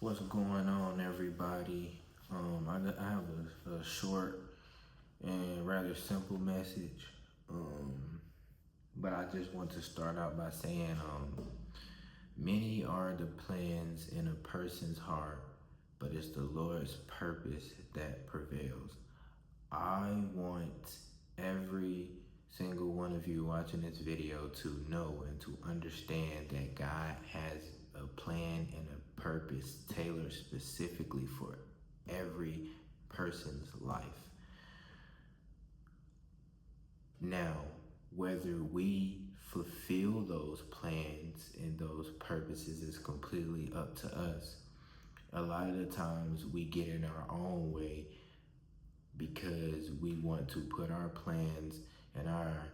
What's going on, everybody? I have a short and rather simple message, but I just want to start out by saying, many are the plans in a person's heart, but it's the Lord's purpose that prevails. I want every single one of you watching this video to know and to understand that God has a plan and a purpose tailored specifically for every person's life. Now, whether we fulfill those plans and those purposes is completely up to us. A lot of the times we get in our own way because we want to put our plans and our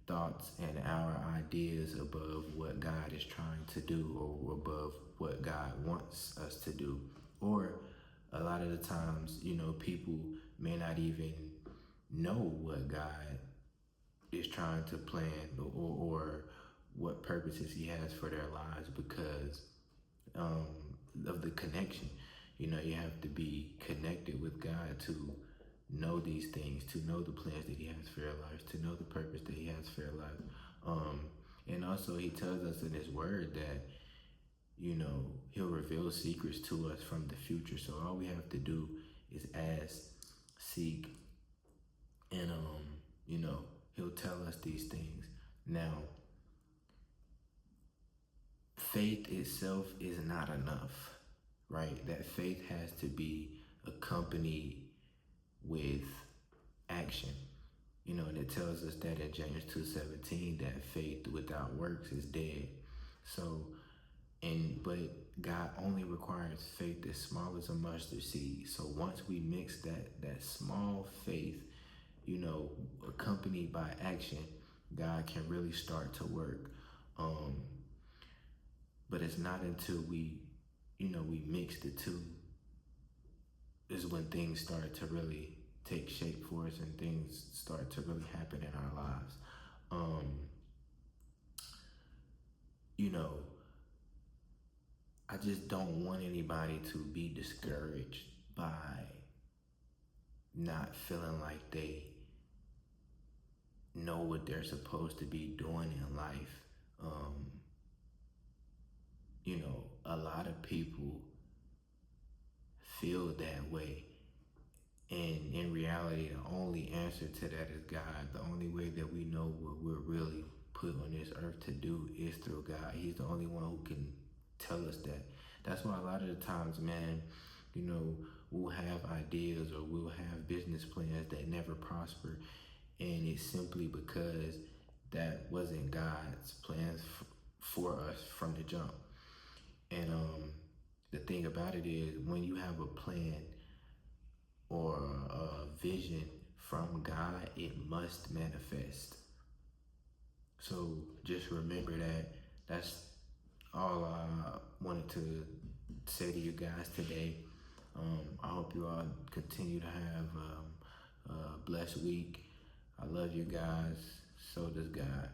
thoughts and our ideas above what God is trying to do or above what God wants us to do. Or a lot of the times, people may not even know what God is trying to plan or what purposes he has for their lives because of the connection. You have to be connected with God to know these things, to know the plans that he has for your life, to know the purpose that he has for your life. And also he tells us in his word that, he'll reveal secrets to us from the future. So all we have to do is ask, seek, and, he'll tell us these things. Now, faith itself is not enough, right? That faith has to be accompanied with action. And it tells us that in James 2:17 that faith without works is dead. So, but God only requires faith as small as a mustard seed. So once we mix that small faith, accompanied by action, God can really start to work. But it's not until we mix the two is when things start to really take shape for us and things start to really happen in our lives. I just don't want anybody to be discouraged by not feeling like they know what they're supposed to be doing in life. A lot of people feel that way. And in reality, the only answer to that is God. The only way that we know what we're really put on this earth to do is through God. He's the only one who can tell us that. That's why a lot of the times, man, we'll have ideas or we'll have business plans that never prosper. And it's simply because that wasn't God's plans for us from the jump. And the thing about it is when you have a plan or a vision from God, it must manifest. So just remember that. That's all I wanted to say to you guys today. I hope you all continue to have a blessed week. I love you guys. So does God.